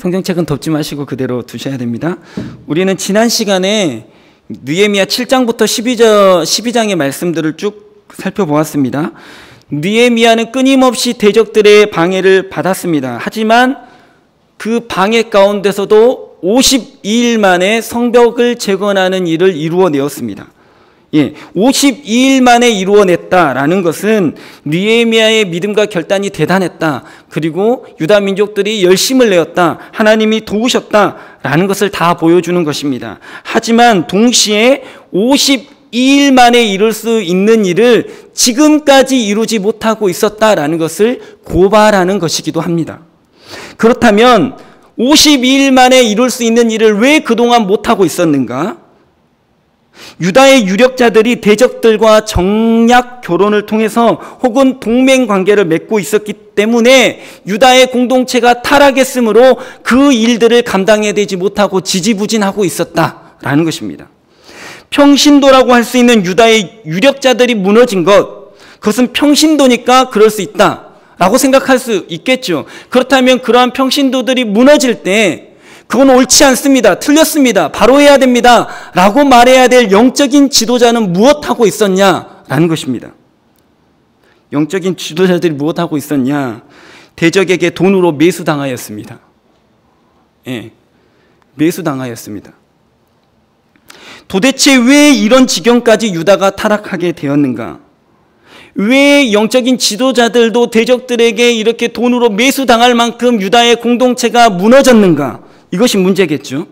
성경책은 덮지 마시고 그대로 두셔야 됩니다. 우리는 지난 시간에 느헤미야 7장부터 12장의 말씀들을 쭉 살펴보았습니다. 느헤미야는 끊임없이 대적들의 방해를 받았습니다. 하지만 그 방해 가운데서도 52일 만에 성벽을 재건하는 일을 이루어내었습니다. 52일 만에 이루어냈다라는 것은 느헤미야의 믿음과 결단이 대단했다. 그리고 유다 민족들이 열심을 내었다. 하나님이 도우셨다라는 것을 다 보여주는 것입니다. 하지만 동시에 52일 만에 이룰 수 있는 일을 지금까지 이루지 못하고 있었다라는 것을 고발하는 것이기도 합니다. 그렇다면 52일 만에 이룰 수 있는 일을 왜 그동안 못하고 있었는가? 유다의 유력자들이 대적들과 정략 결혼을 통해서 혹은 동맹 관계를 맺고 있었기 때문에 유다의 공동체가 타락했으므로 그 일들을 감당해야 되지 못하고 지지부진하고 있었다라는 것입니다. 평신도라고 할 수 있는 유다의 유력자들이 무너진 것, 그것은 평신도니까 그럴 수 있다라고 생각할 수 있겠죠. 그렇다면 그러한 평신도들이 무너질 때 그건 옳지 않습니다. 틀렸습니다. 바로 해야 됩니다. 라고 말해야 될 영적인 지도자는 무엇하고 있었냐라는 것입니다. 영적인 지도자들이 무엇하고 있었냐? 대적에게 돈으로 매수당하였습니다. 매수당하였습니다. 도대체 왜 이런 지경까지 유다가 타락하게 되었는가? 왜 영적인 지도자들도 대적들에게 이렇게 돈으로 매수당할 만큼 유다의 공동체가 무너졌는가? 이것이 문제겠죠.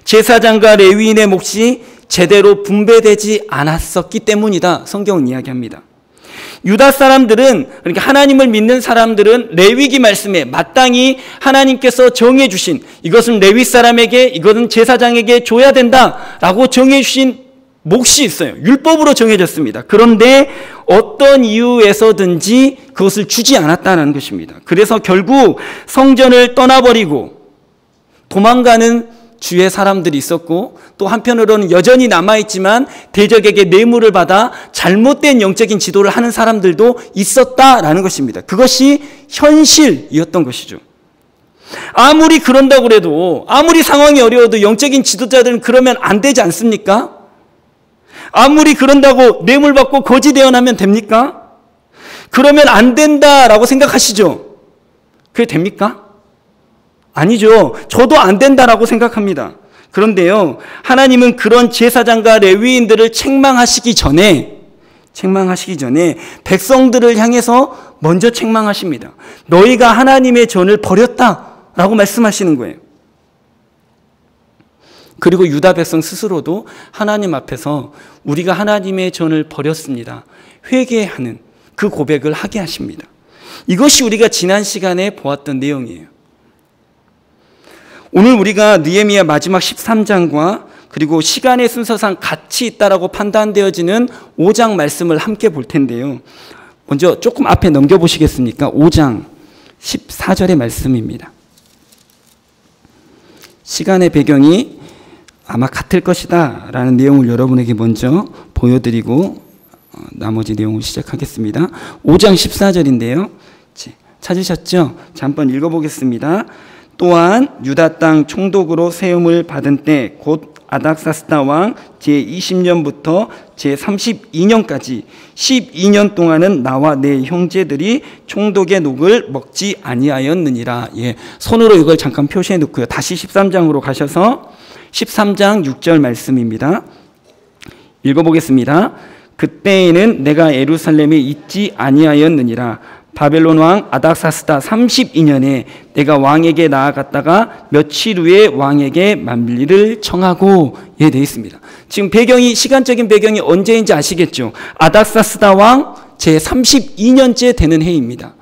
제사장과 레위인의 몫이 제대로 분배되지 않았었기 때문이다. 성경은 이야기합니다. 유다 사람들은, 그러니까 하나님을 믿는 사람들은 레위기 말씀에 마땅히 하나님께서 정해주신, 이것은 레위 사람에게, 이것은 제사장에게 줘야 된다라고 정해주신 몫이 있어요. 율법으로 정해졌습니다. 그런데 어떤 이유에서든지 그것을 주지 않았다는 것입니다. 그래서 결국 성전을 떠나버리고 도망가는 주의 사람들이 있었고, 또 한편으로는 여전히 남아있지만 대적에게 뇌물을 받아 잘못된 영적인 지도를 하는 사람들도 있었다라는 것입니다. 그것이 현실이었던 것이죠. 아무리 그런다고 해도, 아무리 상황이 어려워도 영적인 지도자들은 그러면 안 되지 않습니까? 아무리 그런다고 뇌물 받고 거지 대언하면 됩니까? 그러면 안 된다라고 생각하시죠? 그게 됩니까? 아니죠. 저도 안 된다라고 생각합니다. 그런데요, 하나님은 그런 제사장과 레위인들을 책망하시기 전에 백성들을 향해서 먼저 책망하십니다. 너희가 하나님의 전을 버렸다라고 말씀하시는 거예요. 그리고 유다 백성 스스로도 하나님 앞에서 우리가 하나님의 전을 버렸습니다. 회개하는 그 고백을 하게 하십니다. 이것이 우리가 지난 시간에 보았던 내용이에요. 오늘 우리가 느헤미야 마지막 13장과 그리고 시간의 순서상 같이 있다라고 판단되어지는 5장 말씀을 함께 볼 텐데요. 먼저 조금 앞에 넘겨보시겠습니까? 5장 14절의 말씀입니다. 시간의 배경이 아마 같을 것이다 라는 내용을 여러분에게 먼저 보여드리고 나머지 내용을 시작하겠습니다. 5장 14절인데요. 찾으셨죠? 자, 한번 읽어보겠습니다. 또한 유다 땅 총독으로 세움을 받은 때 곧 아닥사스다 왕 제20년부터 제32년까지 12년 동안은 나와 내 형제들이 총독의 녹을 먹지 아니하였느니라. 손으로 이걸 잠깐 표시해 놓고요. 다시 13장으로 가셔서 13장 6절 말씀입니다. 읽어보겠습니다. 그때에는 내가 예루살렘에 있지 아니하였느니라. 바벨론 왕 아닥사스다 32년에 내가 왕에게 나아갔다가 며칠 후에 왕에게 만리를 청하고 되어 있습니다. 지금 배경이, 시간적인 배경이 언제인지 아시겠죠? 아닥사스다 왕 제32년째 되는 해입니다.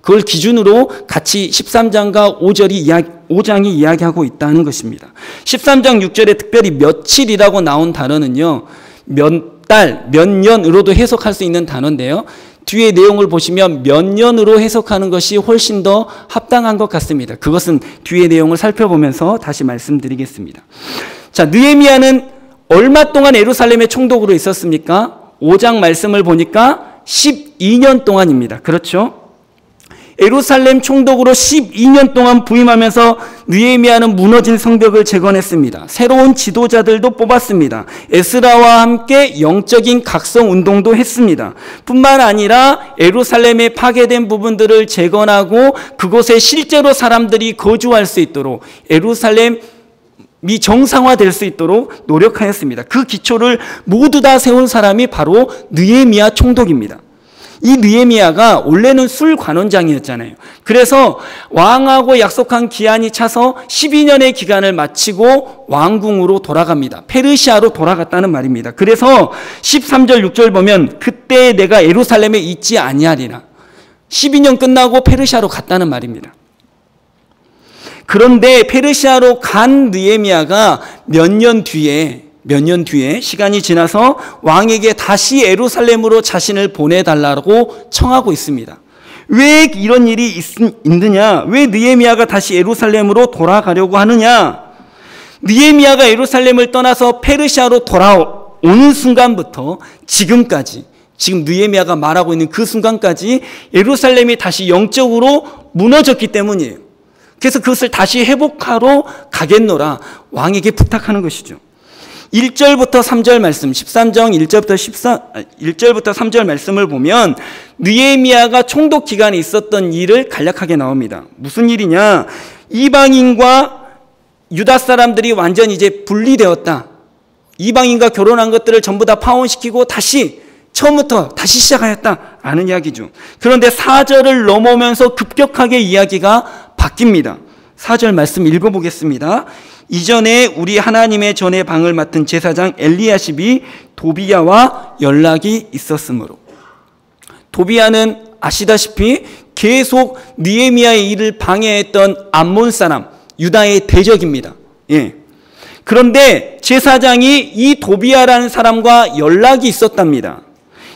그걸 기준으로 같이 13장과 5장이 이야기하고 있다는 것입니다. 13장 6절에 특별히 며칠이라고 나온 단어는요, 몇 달, 몇 년으로도 해석할 수 있는 단어인데요. 뒤에 내용을 보시면 몇 년으로 해석하는 것이 훨씬 더 합당한 것 같습니다. 그것은 뒤에 내용을 살펴보면서 다시 말씀드리겠습니다. 자, 느헤미야는 얼마 동안 예루살렘의 총독으로 있었습니까? 5장 말씀을 보니까 12년 동안입니다. 그렇죠? 예루살렘 총독으로 12년 동안 부임하면서 느헤미야는 무너진 성벽을 재건했습니다. 새로운 지도자들도 뽑았습니다. 에스라와 함께 영적인 각성 운동도 했습니다. 뿐만 아니라 예루살렘에 파괴된 부분들을 재건하고 그곳에 실제로 사람들이 거주할 수 있도록 예루살렘이 정상화될 수 있도록 노력하였습니다. 그 기초를 모두 다 세운 사람이 바로 느헤미야 총독입니다. 이 느헤미야가 원래는 술관원장이었잖아요. 그래서 왕하고 약속한 기한이 차서 12년의 기간을 마치고 왕궁으로 돌아갑니다. 페르시아로 돌아갔다는 말입니다. 그래서 13절 6절 보면 그때 내가 예루살렘에 있지 아니하리라. 12년 끝나고 페르시아로 갔다는 말입니다. 그런데 페르시아로 간 느헤미야가 몇 년 뒤에 시간이 지나서 왕에게 다시 예루살렘으로 자신을 보내달라고 청하고 있습니다. 왜 이런 일이 있느냐? 왜 느헤미야가 다시 예루살렘으로 돌아가려고 하느냐? 느헤미야가 예루살렘을 떠나서 페르시아로 돌아오는 순간부터 지금까지, 지금 느헤미야가 말하고 있는 그 순간까지 예루살렘이 다시 영적으로 무너졌기 때문이에요. 그래서 그것을 다시 회복하러 가겠노라 왕에게 부탁하는 것이죠. 1절부터 3절 말씀, 13장 1절부터 3절 말씀을 보면 느헤미야가 총독 기간에 있었던 일을 간략하게 나옵니다. 무슨 일이냐? 이방인과 유다 사람들이 완전히 이제 분리되었다. 이방인과 결혼한 것들을 전부 다 파혼시키고 다시 처음부터 다시 시작하였다라는 이야기죠. 그런데 4절을 넘어오면서 급격하게 이야기가 바뀝니다. 4절 말씀 읽어보겠습니다. 이전에 우리 하나님의 전의 방을 맡은 제사장 엘리야십이 도비야와 연락이 있었으므로. 도비야는 아시다시피 계속 느헤미야의 일을 방해했던 암몬 사람, 유다의 대적입니다. 예. 그런데 제사장이 이 도비야라는 사람과 연락이 있었답니다.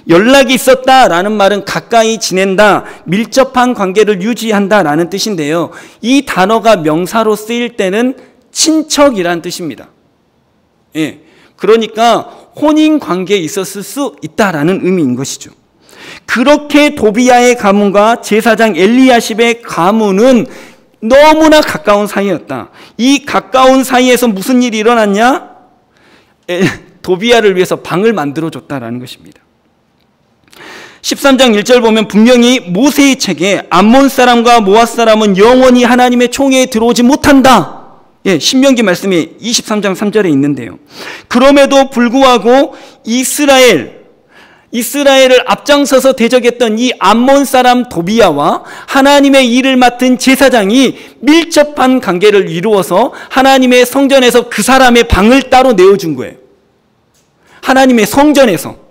연락이 있었다라는 말은 가까이 지낸다, 밀접한 관계를 유지한다라는 뜻인데요. 이 단어가 명사로 쓰일 때는 친척이란 뜻입니다. 예. 그러니까 혼인 관계에 있었을 수 있다라는 의미인 것이죠. 그렇게 도비야의 가문과 제사장 엘리야십의 가문은 너무나 가까운 사이였다. 이 가까운 사이에서 무슨 일이 일어났냐? 도비야를 위해서 방을 만들어줬다라는 것입니다. 13장 1절 보면 분명히 모세의 책에 암몬 사람과 모압 사람은 영원히 하나님의 총회에 들어오지 못한다. 예, 신명기 말씀이 23장 3절에 있는데요. 그럼에도 불구하고 이스라엘을 앞장서서 대적했던 이 암몬 사람 도비야와 하나님의 일을 맡은 제사장이 밀접한 관계를 이루어서 하나님의 성전에서 그 사람의 방을 따로 내어준 거예요. 하나님의 성전에서.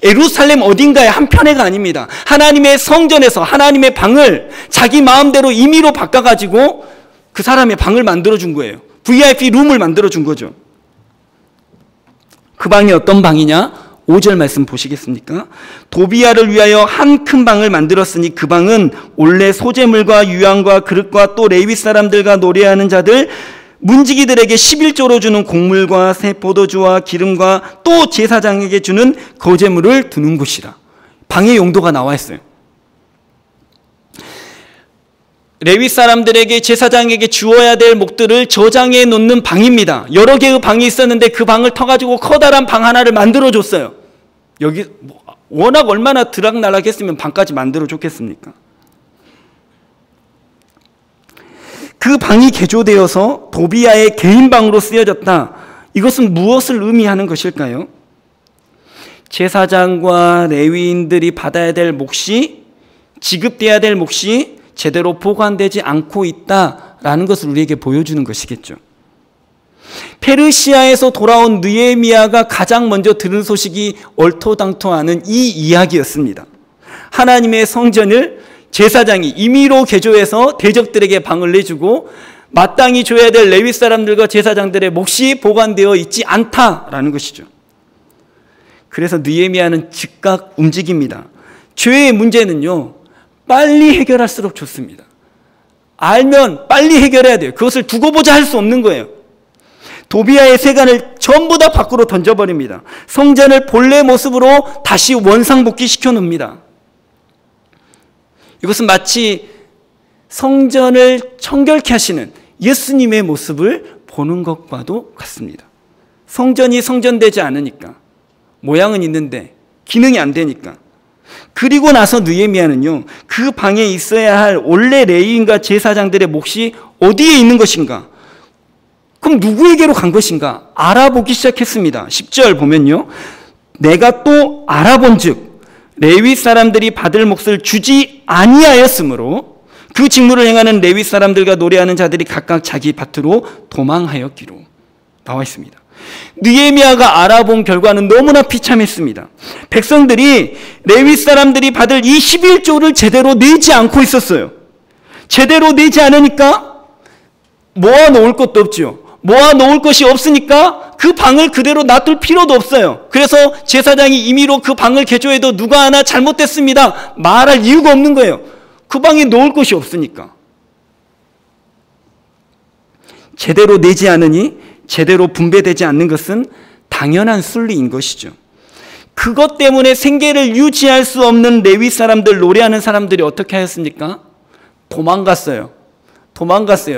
예루살렘 어딘가의 한편에가 아닙니다. 하나님의 성전에서 하나님의 방을 자기 마음대로 임의로 바꿔가지고 그 사람의 방을 만들어준 거예요. VIP 룸을 만들어준 거죠. 그 방이 어떤 방이냐? 5절 말씀 보시겠습니까? 도비야를 위하여 한 큰 방을 만들었으니 그 방은 원래 소재물과 유향과 그릇과 또 레위 사람들과 노래하는 자들 문지기들에게 11조로 주는 곡물과 새 포도주와 기름과 또 제사장에게 주는 거제물을 두는 곳이라. 방의 용도가 나와 있어요. 레위 사람들에게 제사장에게 주어야 될 목들을 저장해 놓는 방입니다. 여러 개의 방이 있었는데 그 방을 터가지고 커다란 방 하나를 만들어줬어요. 여기 워낙 얼마나 드락날락했으면 방까지 만들어줬겠습니까? 그 방이 개조되어서 도비야의 개인 방으로 쓰여졌다. 이것은 무엇을 의미하는 것일까요? 제사장과 레위인들이 받아야 될 몫이, 지급돼야 될 몫이 제대로 보관되지 않고 있다라는 것을 우리에게 보여주는 것이겠죠. 페르시아에서 돌아온 느헤미야가 가장 먼저 들은 소식이 얼토당토하는 이 이야기였습니다. 하나님의 성전을 제사장이 임의로 개조해서 대적들에게 방을 내주고 마땅히 줘야 될 레위 사람들과 제사장들의 몫이 보관되어 있지 않다라는 것이죠. 그래서 느헤미야는 즉각 움직입니다. 죄의 문제는요, 빨리 해결할수록 좋습니다. 알면 빨리 해결해야 돼요. 그것을 두고 보자 할 수 없는 거예요. 도비야의 세간을 전부 다 밖으로 던져버립니다. 성전을 본래 모습으로 다시 원상복귀시켜 놓습니다. 이것은 마치 성전을 청결케 하시는 예수님의 모습을 보는 것과도 같습니다. 성전이 성전되지 않으니까, 모양은 있는데 기능이 안 되니까. 그리고 나서 느헤미야는요, 그 방에 있어야 할 원래 레위인과 제사장들의 몫이 어디에 있는 것인가? 그럼 누구에게로 간 것인가? 알아보기 시작했습니다. 10절 보면요, 내가 또 알아본즉 레위 사람들이 받을 몫을 주지 아니하였으므로 그 직무를 행하는 레위 사람들과 노래하는 자들이 각각 자기 밭으로 도망하였기로 나와 있습니다. 느헤미야가 알아본 결과는 너무나 비참했습니다. 백성들이 레위 사람들이 받을 이 11조를 제대로 내지 않고 있었어요. 제대로 내지 않으니까 모아놓을 것도 없죠. 모아놓을 것이 없으니까 그 방을 그대로 놔둘 필요도 없어요. 그래서 제사장이 임의로 그 방을 개조해도 누가 하나 잘못됐습니다 말할 이유가 없는 거예요. 그 방에 놓을 것이 없으니까. 제대로 내지 않으니 제대로 분배되지 않는 것은 당연한 순리인 것이죠. 그것 때문에 생계를 유지할 수 없는 레위 사람들, 노래하는 사람들이 어떻게 하였습니까? 도망갔어요.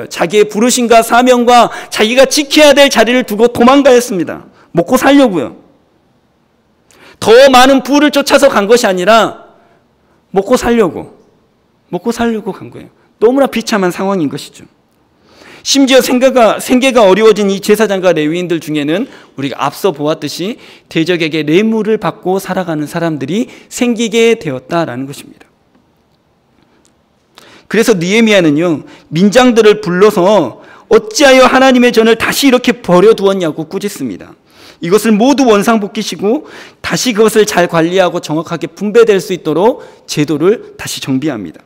자기의 부르심과 사명과 자기가 지켜야 될 자리를 두고 도망가였습니다. 먹고 살려고요. 더 많은 부를 쫓아서 간 것이 아니라 먹고 살려고 간 거예요. 너무나 비참한 상황인 것이죠. 심지어 생계가 어려워진 이 제사장과 레위인들 중에는 우리가 앞서 보았듯이 대적에게 뇌물을 받고 살아가는 사람들이 생기게 되었다라는 것입니다. 그래서 느헤미야는요, 민장들을 불러서 어찌하여 하나님의 전을 다시 이렇게 버려두었냐고 꾸짖습니다. 이것을 모두 원상복귀시고 다시 그것을 잘 관리하고 정확하게 분배될 수 있도록 제도를 다시 정비합니다.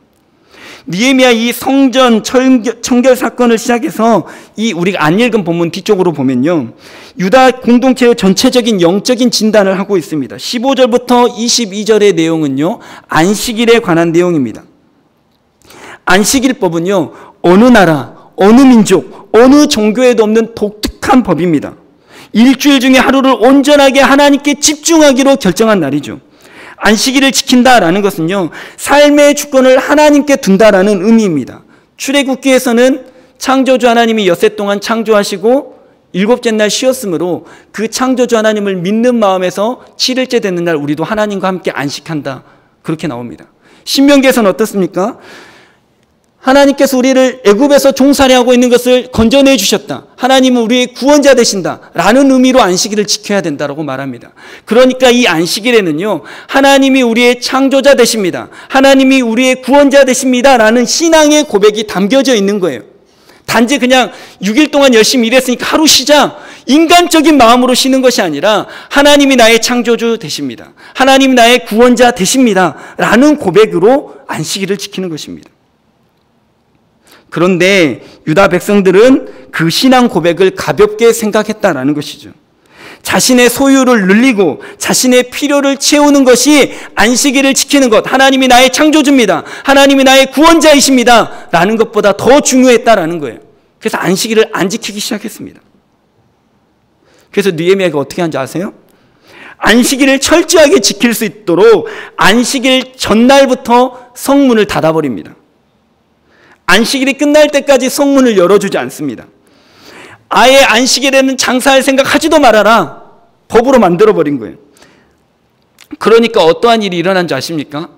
느헤미야 이 성전 청결 사건을 시작해서 이 우리가 안 읽은 본문 뒤쪽으로 보면요, 유다 공동체의 전체적인 영적인 진단을 하고 있습니다. 15절부터 22절의 내용은요, 안식일에 관한 내용입니다. 안식일법은요, 어느 나라, 어느 민족, 어느 종교에도 없는 독특한 법입니다. 일주일 중에 하루를 온전하게 하나님께 집중하기로 결정한 날이죠. 안식일을 지킨다라는 것은요, 삶의 주권을 하나님께 둔다라는 의미입니다. 출애굽기에서는 창조주 하나님이 엿새 동안 창조하시고 일곱째 날 쉬었으므로 그 창조주 하나님을 믿는 마음에서 7일째 되는 날 우리도 하나님과 함께 안식한다, 그렇게 나옵니다. 신명기에서는 어떻습니까? 하나님께서 우리를 애굽에서 종살이하고 있는 것을 건져내 주셨다, 하나님은 우리의 구원자 되신다 라는 의미로 안식일을 지켜야 된다고 말합니다. 그러니까 이 안식일에는요, 하나님이 우리의 창조자 되십니다, 하나님이 우리의 구원자 되십니다 라는 신앙의 고백이 담겨져 있는 거예요. 단지 그냥 6일 동안 열심히 일했으니까 하루 쉬자, 인간적인 마음으로 쉬는 것이 아니라 하나님이 나의 창조주 되십니다, 하나님이 나의 구원자 되십니다 라는 고백으로 안식일을 지키는 것입니다. 그런데 유다 백성들은 그 신앙 고백을 가볍게 생각했다라는 것이죠. 자신의 소유를 늘리고 자신의 필요를 채우는 것이 안식일을 지키는 것, 하나님이 나의 창조주입니다, 하나님이 나의 구원자이십니다 라는 것보다 더 중요했다라는 거예요. 그래서 안식일을 안 지키기 시작했습니다. 그래서 느헤미야가 어떻게 한지 아세요? 안식일을 철저하게 지킬 수 있도록 안식일 전날부터 성문을 닫아버립니다. 안식일이 끝날 때까지 성문을 열어주지 않습니다. 아예 안식일에는 장사할 생각 하지도 말아라, 법으로 만들어버린 거예요. 그러니까 어떠한 일이 일어난 줄 아십니까?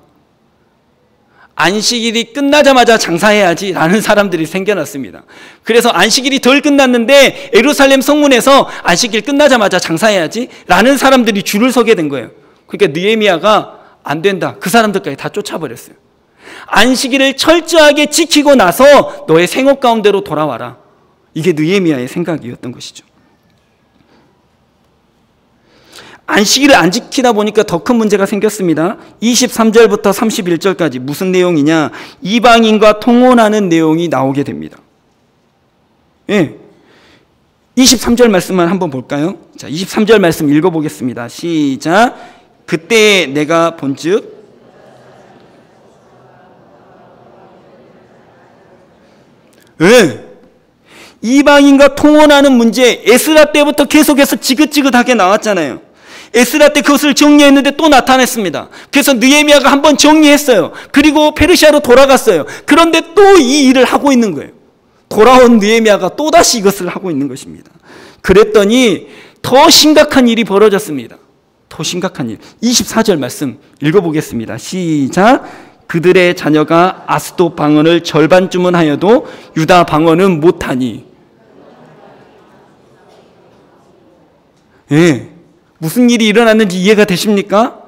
안식일이 끝나자마자 장사해야지 라는 사람들이 생겨났습니다. 그래서 안식일이 덜 끝났는데 예루살렘 성문에서 안식일 끝나자마자 장사해야지 라는 사람들이 줄을 서게 된 거예요. 그러니까 느헤미야가 안 된다, 그 사람들까지 다 쫓아버렸어요. 안식일을 철저하게 지키고 나서 너의 생업 가운데로 돌아와라, 이게 느헤미야의 생각이었던 것이죠. 안식일을 안 지키다 보니까 더 큰 문제가 생겼습니다. 23절부터 31절까지 무슨 내용이냐, 이방인과 통혼하는 내용이 나오게 됩니다. 예, 23절 말씀만 한번 볼까요? 자, 23절 말씀 읽어보겠습니다. 시작. 그때 내가 본즉 이방인과 통혼하는 문제, 에스라 때부터 계속해서 지긋지긋하게 나왔잖아요. 에스라 때 그것을 정리했는데 또 나타났습니다. 그래서 느헤미야가 한번 정리했어요. 그리고 페르시아로 돌아갔어요. 그런데 또 이 일을 하고 있는 거예요. 돌아온 느헤미야가 또다시 이것을 하고 있는 것입니다. 그랬더니 더 심각한 일이 벌어졌습니다. 더 심각한 일. 24절 말씀 읽어보겠습니다. 시작. 그들의 자녀가 아스돗 방언을 절반쯤은 하여도 유다 방언은 못하니. 예. 무슨 일이 일어났는지 이해가 되십니까?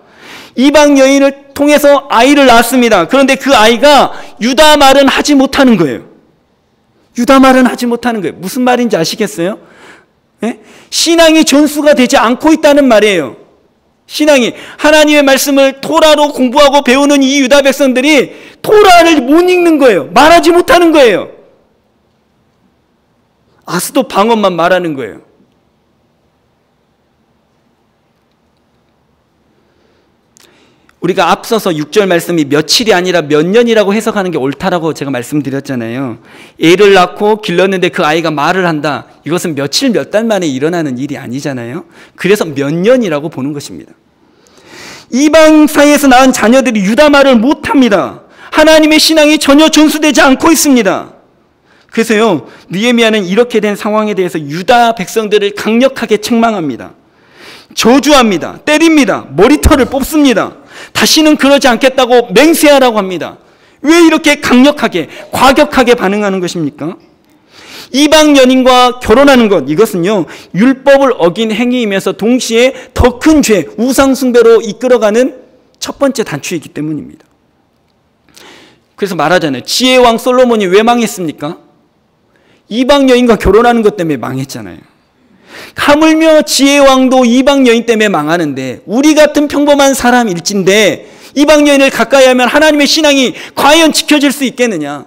이방 여인을 통해서 아이를 낳았습니다. 그런데 그 아이가 유다 말은 하지 못하는 거예요. 유다 말은 하지 못하는 거예요. 무슨 말인지 아시겠어요? 예? 신앙이 전수가 되지 않고 있다는 말이에요. 신앙이 하나님의 말씀을 토라로 공부하고 배우는 이 유다 백성들이 토라를 못 읽는 거예요. 말하지 못하는 거예요. 아스돗 방언만 말하는 거예요. 우리가 앞서서 6절 말씀이 며칠이 아니라 몇 년이라고 해석하는 게 옳다라고 제가 말씀드렸잖아요. 애를 낳고 길렀는데 그 아이가 말을 한다. 이것은 며칠 몇 달 만에 일어나는 일이 아니잖아요. 그래서 몇 년이라고 보는 것입니다. 이방 사이에서 낳은 자녀들이 유다 말을 못합니다. 하나님의 신앙이 전혀 전수되지 않고 있습니다. 그래서요, 느헤미야는 이렇게 된 상황에 대해서 유다 백성들을 강력하게 책망합니다. 저주합니다. 때립니다. 머리털을 뽑습니다. 다시는 그러지 않겠다고 맹세하라고 합니다. 왜 이렇게 강력하게, 과격하게 반응하는 것입니까? 이방 연인과 결혼하는 것, 이것은요, 율법을 어긴 행위이면서 동시에 더 큰 죄, 우상숭배로 이끌어가는 첫 번째 단추이기 때문입니다. 그래서 말하잖아요. 지혜왕 솔로몬이 왜 망했습니까? 이방 여인과 결혼하는 것 때문에 망했잖아요. 하물며 지혜왕도 이방 여인 때문에 망하는데 우리 같은 평범한 사람일진데 이방 여인을 가까이 하면 하나님의 신앙이 과연 지켜질 수 있겠느냐?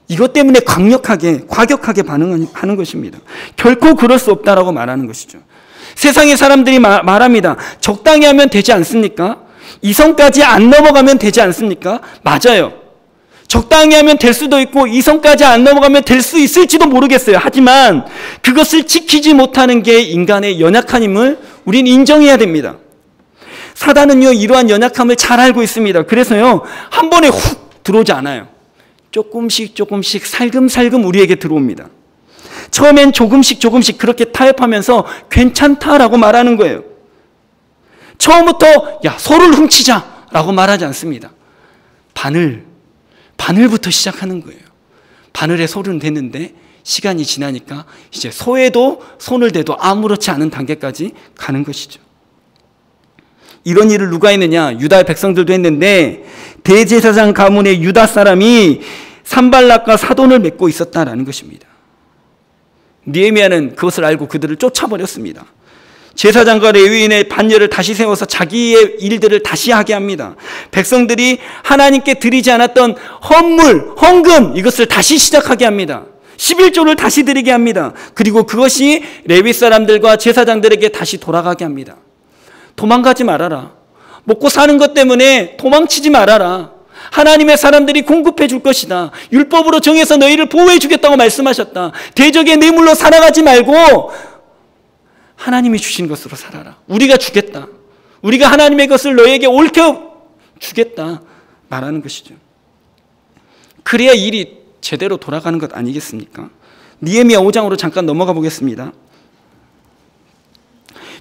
이것 때문에 강력하게, 과격하게 반응하는 것입니다. 결코 그럴 수 없다라고 말하는 것이죠. 세상의 사람들이 말합니다. 적당히 하면 되지 않습니까? 이성까지 안 넘어가면 되지 않습니까? 맞아요. 적당히 하면 될 수도 있고 이성까지 안 넘어가면 될 수 있을지도 모르겠어요. 하지만 그것을 지키지 못하는 게 인간의 연약한 힘을 우리는 인정해야 됩니다. 사단은요, 이러한 연약함을 잘 알고 있습니다. 그래서요, 한 번에 훅 들어오지 않아요. 조금씩 살금살금 우리에게 들어옵니다. 처음엔 조금씩 그렇게 타협하면서 괜찮다라고 말하는 거예요. 처음부터 야, 소를 훔치자라고 말하지 않습니다. 바늘부터 시작하는 거예요. 바늘에 소는 됐는데 시간이 지나니까 이제 소에도 손을 대도 아무렇지 않은 단계까지 가는 것이죠. 이런 일을 누가 했느냐? 유다 백성들도 했는데 대제사장 가문의 유다 사람이 산발락과 사돈을 맺고 있었다라는 것입니다. 느헤미야는 그것을 알고 그들을 쫓아버렸습니다. 제사장과 레위인의 반열을 다시 세워서 자기의 일들을 다시 하게 합니다. 백성들이 하나님께 드리지 않았던 헌물, 헌금 이것을 다시 시작하게 합니다. 11조를 다시 드리게 합니다. 그리고 그것이 레위 사람들과 제사장들에게 다시 돌아가게 합니다. 도망가지 말아라. 먹고 사는 것 때문에 도망치지 말아라. 하나님의 사람들이 공급해 줄 것이다. 율법으로 정해서 너희를 보호해 주겠다고 말씀하셨다. 대적의 뇌물로 살아가지 말고 하나님이 주신 것으로 살아라. 우리가 주겠다. 우리가 하나님의 것을 너에게 옳게 주겠다. 말하는 것이죠. 그래야 일이 제대로 돌아가는 것 아니겠습니까? 느헤미야 5장으로 잠깐 넘어가 보겠습니다.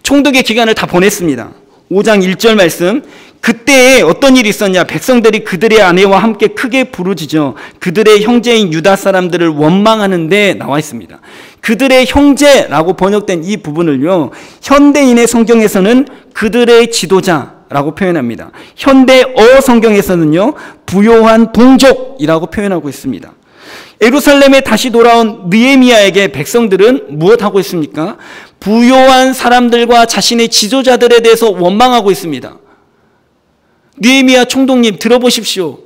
총독의 기간을 다 보냈습니다. 5장 1절 말씀. 그때에 어떤 일이 있었냐? 백성들이 그들의 아내와 함께 크게 부르짖어 그들의 형제인 유다 사람들을 원망하는데 나와 있습니다. 그들의 형제라고 번역된 이 부분을요, 현대인의 성경에서는 그들의 지도자라고 표현합니다. 현대어 성경에서는요, 부요한 동족이라고 표현하고 있습니다. 예루살렘에 다시 돌아온 느헤미야에게 백성들은 무엇하고 있습니까? 부요한 사람들과 자신의 지도자들에 대해서 원망하고 있습니다. 느헤미야 총독님 들어보십시오.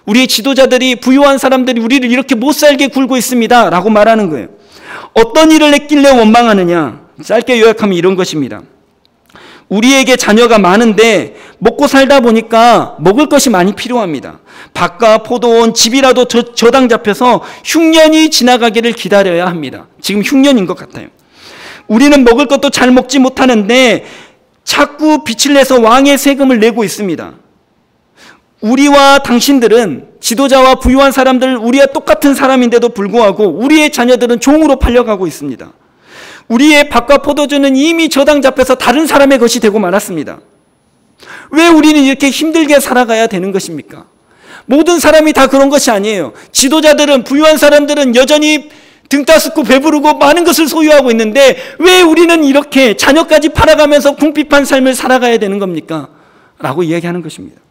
우리의 지도자들이, 부요한 사람들이 우리를 이렇게 못살게 굴고 있습니다 라고 말하는 거예요. 어떤 일을 했길래 원망하느냐? 짧게 요약하면 이런 것입니다. 우리에게 자녀가 많은데 먹고 살다 보니까 먹을 것이 많이 필요합니다. 밭과 포도원, 집이라도 저당 잡혀서 흉년이 지나가기를 기다려야 합니다. 지금 흉년인 것 같아요. 우리는 먹을 것도 잘 먹지 못하는데 자꾸 빛을 내서 왕의 세금을 내고 있습니다. 우리와 당신들은 지도자와 부유한 사람들, 우리와 똑같은 사람인데도 불구하고 우리의 자녀들은 종으로 팔려가고 있습니다. 우리의 밭과 포도주는 이미 저당 잡혀서 다른 사람의 것이 되고 말았습니다. 왜 우리는 이렇게 힘들게 살아가야 되는 것입니까? 모든 사람이 다 그런 것이 아니에요. 지도자들은, 부유한 사람들은 여전히 등 따숩고 배부르고 많은 것을 소유하고 있는데 왜 우리는 이렇게 자녀까지 팔아가면서 궁핍한 삶을 살아가야 되는 겁니까? 라고 이야기하는 것입니다.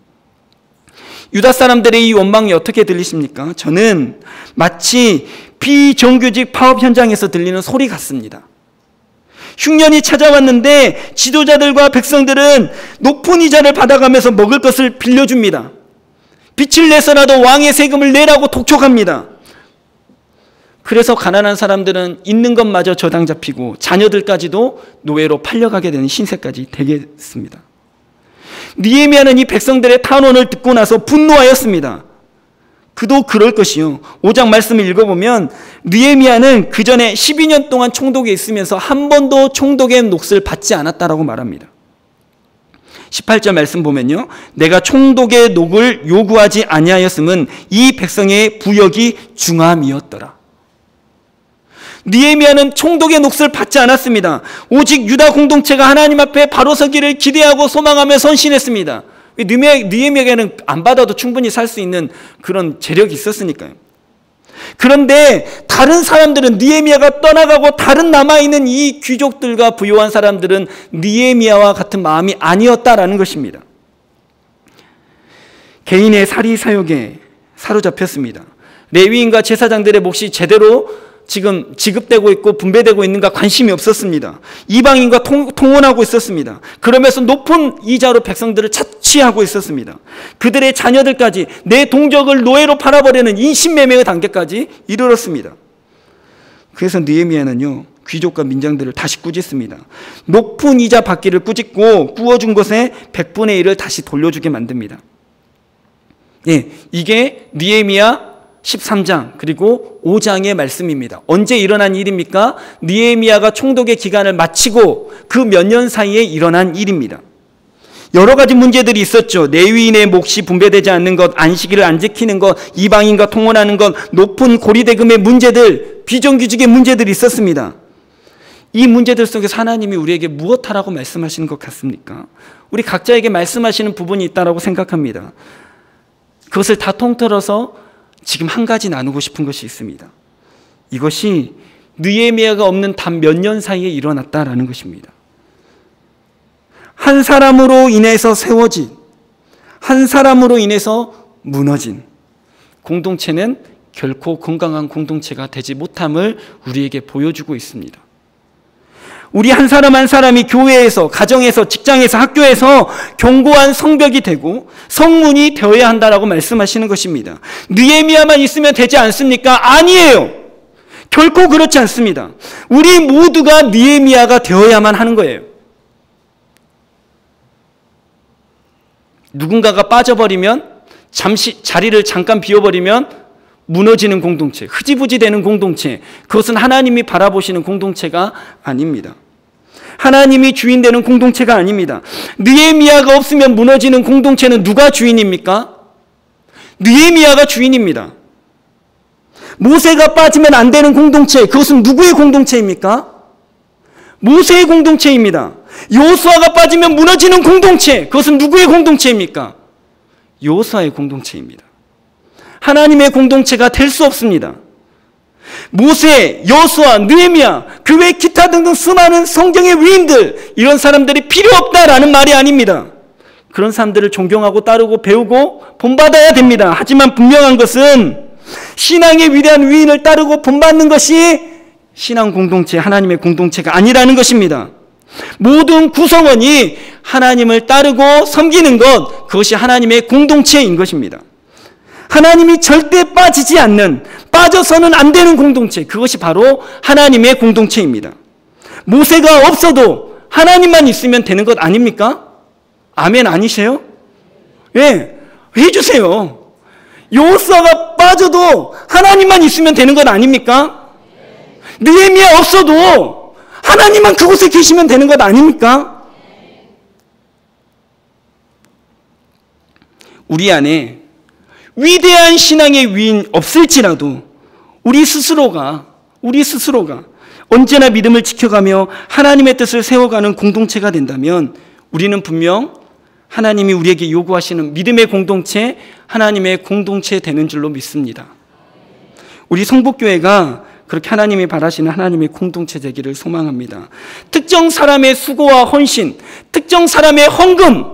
유다 사람들의 이 원망이 어떻게 들리십니까? 저는 마치 비정규직 파업 현장에서 들리는 소리 같습니다. 흉년이 찾아왔는데 지도자들과 백성들은 높은 이자를 받아가면서 먹을 것을 빌려줍니다. 빛을 내서라도 왕의 세금을 내라고 독촉합니다. 그래서 가난한 사람들은 있는 것마저 저당 잡히고 자녀들까지도 노예로 팔려가게 되는 신세까지 되겠습니다. 느헤미야는 이 백성들의 탄원을 듣고 나서 분노하였습니다. 그도 그럴 것이요. 5장 말씀을 읽어보면 느헤미야는 그 전에 12년 동안 총독에 있으면서 한 번도 총독의 몫을 받지 않았다라고 말합니다. 18절 말씀 보면요. 내가 총독의 녹을 요구하지 아니하였음은 이 백성의 부역이 중함이었더라. 느헤미야는 총독의 몫을 받지 않았습니다. 오직 유다 공동체가 하나님 앞에 바로 서기를 기대하고 소망하며 선신했습니다. 느헤미야에게는 안 받아도 충분히 살 수 있는 그런 재력이 있었으니까요. 그런데 다른 사람들은 느헤미야가 떠나가고 다른 남아있는 이 귀족들과 부유한 사람들은 느헤미야와 같은 마음이 아니었다라는 것입니다. 개인의 사리사욕에 사로잡혔습니다. 레위인과 제사장들의 몫이 제대로 지금 지급되고 있고 분배되고 있는가 관심이 없었습니다. 이방인과 통혼하고 있었습니다. 그러면서 높은 이자로 백성들을 착취하고 있었습니다. 그들의 자녀들까지 내 동족을 노예로 팔아버리는 인신매매의 단계까지 이르렀습니다. 그래서 느헤미야는요, 귀족과 민장들을 다시 꾸짖습니다. 높은 이자 받기를 꾸짖고 구워준 것의 100분의 1을 다시 돌려주게 만듭니다. 예, 이게 느헤미야 13장 그리고 5장의 말씀입니다. 언제 일어난 일입니까? 느헤미야가 총독의 기간을 마치고 그 몇 년 사이에 일어난 일입니다. 여러 가지 문제들이 있었죠. 레위인의 몫이 분배되지 않는 것, 안식일을 안 지키는 것, 이방인과 통혼하는 것, 높은 고리대금의 문제들, 비정규직의 문제들이 있었습니다. 이 문제들 속에서 하나님이 우리에게 무엇하라고 말씀하시는 것 같습니까? 우리 각자에게 말씀하시는 부분이 있다고 생각합니다. 그것을 다 통틀어서 지금 한 가지 나누고 싶은 것이 있습니다. 이것이 느헤미야가 없는 단 몇 년 사이에 일어났다라는 것입니다. 한 사람으로 인해서 세워진, 한 사람으로 인해서 무너진 공동체는 결코 건강한 공동체가 되지 못함을 우리에게 보여주고 있습니다. 우리 한 사람 한 사람이 교회에서, 가정에서, 직장에서, 학교에서 견고한 성벽이 되고 성문이 되어야 한다라고 말씀하시는 것입니다. 느헤미야만 있으면 되지 않습니까? 아니에요. 결코 그렇지 않습니다. 우리 모두가 느헤미야가 되어야만 하는 거예요. 누군가가 빠져버리면, 잠시 자리를 잠깐 비워버리면 무너지는 공동체, 흐지부지 되는 공동체, 그것은 하나님이 바라보시는 공동체가 아닙니다. 하나님이 주인 되는 공동체가 아닙니다. 느헤미야가 없으면 무너지는 공동체는 누가 주인입니까? 느헤미야가 주인입니다. 모세가 빠지면 안 되는 공동체, 그것은 누구의 공동체입니까? 모세의 공동체입니다. 여호수아가 빠지면 무너지는 공동체, 그것은 누구의 공동체입니까? 여호수아의 공동체입니다. 하나님의 공동체가 될 수 없습니다. 모세, 여호수아, 느헤미야, 그 외 기타 등등 수많은 성경의 위인들, 이런 사람들이 필요 없다라는 말이 아닙니다. 그런 사람들을 존경하고 따르고 배우고 본받아야 됩니다. 하지만 분명한 것은 신앙의 위대한 위인을 따르고 본받는 것이 신앙 공동체, 하나님의 공동체가 아니라는 것입니다. 모든 구성원이 하나님을 따르고 섬기는 것, 그것이 하나님의 공동체인 것입니다. 하나님이 절대 빠지지 않는, 빠져서는 안 되는 공동체, 그것이 바로 하나님의 공동체입니다. 모세가 없어도 하나님만 있으면 되는 것 아닙니까? 아멘 아니세요? 예, 해주세요. 여호수아가 빠져도 하나님만 있으면 되는 것 아닙니까? 느헤미야 없어도 하나님만 그곳에 계시면 되는 것 아닙니까? 우리 안에 위대한 신앙의 위인 없을지라도 우리 스스로가 언제나 믿음을 지켜가며 하나님의 뜻을 세워가는 공동체가 된다면 우리는 분명 하나님이 우리에게 요구하시는 믿음의 공동체, 하나님의 공동체 되는 줄로 믿습니다. 우리 성북교회가 그렇게 하나님이 바라시는 하나님의 공동체 되기를 소망합니다. 특정 사람의 수고와 헌신, 특정 사람의 헌금,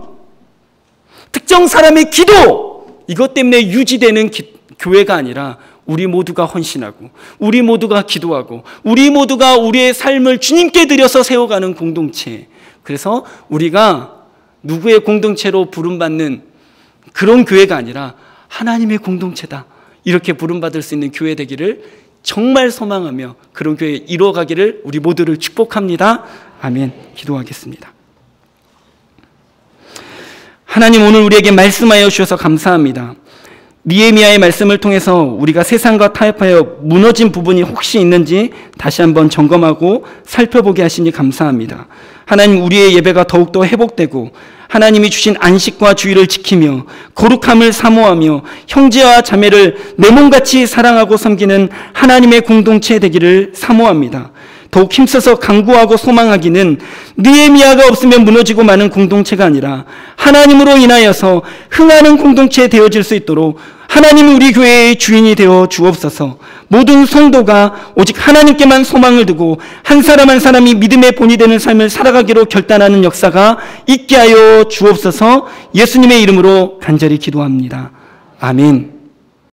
특정 사람의 기도, 이것 때문에 유지되는 교회가 아니라 우리 모두가 헌신하고 우리 모두가 기도하고 우리 모두가 우리의 삶을 주님께 드려서 세워가는 공동체. 그래서 우리가 누구의 공동체로 부름받는 그런 교회가 아니라 하나님의 공동체다, 이렇게 부름받을 수 있는 교회 되기를 정말 소망하며 그런 교회 이루어가기를 우리 모두를 축복합니다. 아멘. 기도하겠습니다. 하나님, 오늘 우리에게 말씀하여 주셔서 감사합니다. 느헤미야의 말씀을 통해서 우리가 세상과 타협하여 무너진 부분이 혹시 있는지 다시 한번 점검하고 살펴보게 하시니 감사합니다. 하나님, 우리의 예배가 더욱더 회복되고 하나님이 주신 안식과 주의를 지키며 거룩함을 사모하며 형제와 자매를 내 몸같이 사랑하고 섬기는 하나님의 공동체 되기를 사모합니다. 더욱 힘써서 간구하고 소망하기는 느헤미야가 없으면 무너지고 마는 공동체가 아니라 하나님으로 인하여서 흥하는 공동체 되어질 수 있도록 하나님이 우리 교회의 주인이 되어 주옵소서. 모든 성도가 오직 하나님께만 소망을 두고 한 사람 한 사람이 믿음의 본이 되는 삶을 살아가기로 결단하는 역사가 있게 하여 주옵소서. 예수님의 이름으로 간절히 기도합니다. 아멘.